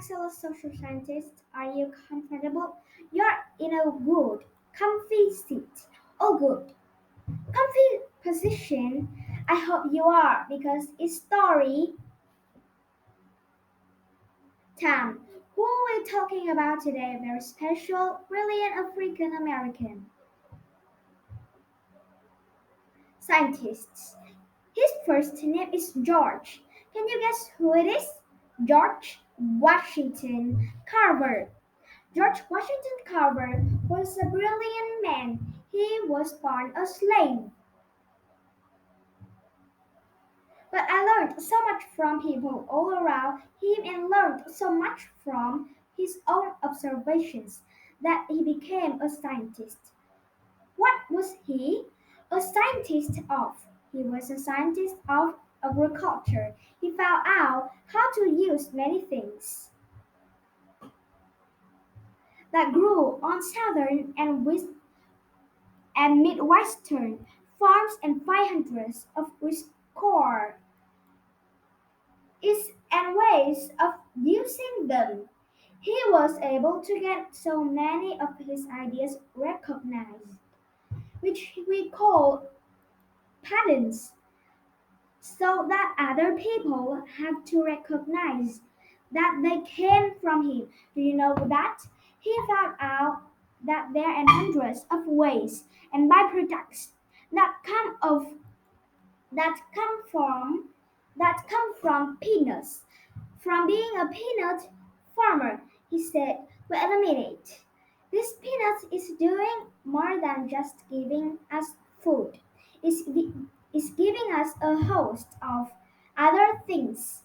excellent social scientist. Are you comfortable? You're in a good, comfy seat. Oh, good. Comfy position. I hope you are because it's story time. Who are we talking about today? Very special, brilliant African American scientist. His first name is George. Can you guess who it is? George Washington Carver. George Washington Carver was a brilliant man. He was born a slave. But I learned so much from people all around him and learned so much from his own observations that he became a scientist. What was he? A scientist of. He was a scientist of agriculture. He found out how to use many things that grew on southern and midwestern farms and find hundreds of score is and ways of using them. He was able to get so many of his ideas recognized, which we call patents, so that other people have to recognize that they came from him. Do you know that? He found out that there are hundreds of ways and byproducts that come of that come from peanuts. From being a peanut farmer, he said, wait a minute. This peanut is doing more than just giving us food. It's giving us a host of other things,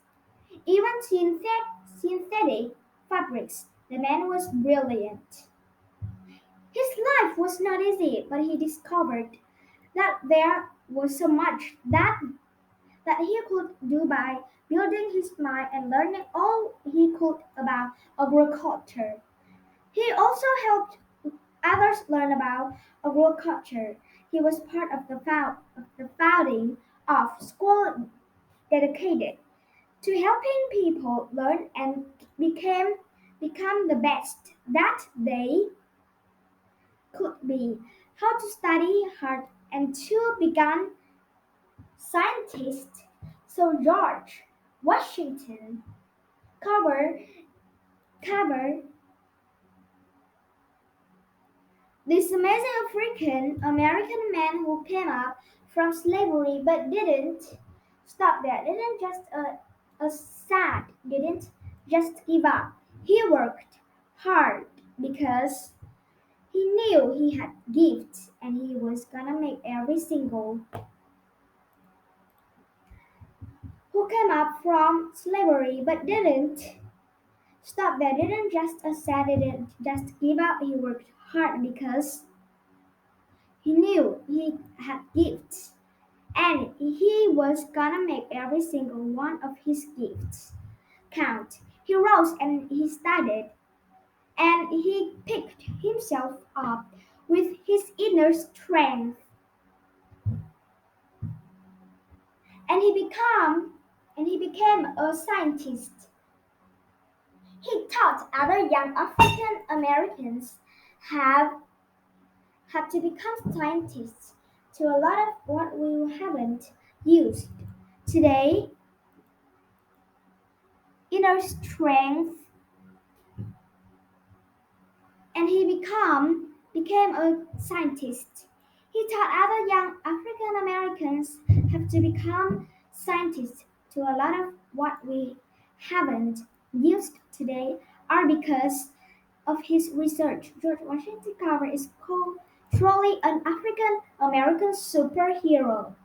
even synthetic fabrics. The man was brilliant. His life was not easy, but he discovered that there was so much that he could do by building his mind and learning all he could about agriculture. He also helped others learn about agriculture. He was part of the founding of school dedicated to helping people learn and become the best that they could be, how to study hard and to become scientists. So George Washington Carver, Carver, this amazing African American man who came up from slavery but didn't stop there, didn't just give up. He worked hard because he knew he had gifts and he was gonna make every single who came up from slavery but didn't stop there, didn't just accept, didn't just give up. He worked hard because he knew he had gifts and he was gonna make every single one of his gifts count. He rose and he studied and he picked himself up with his inner strength and he became a scientist. He taught other young African Americans have have to become scientists to a lot of what we haven't used today. Inner strength, and became a scientist. He taught other young African Americans have to become scientists to a lot of what we haven't used today are because of his research. George Washington Carver is called truly an African American superhero.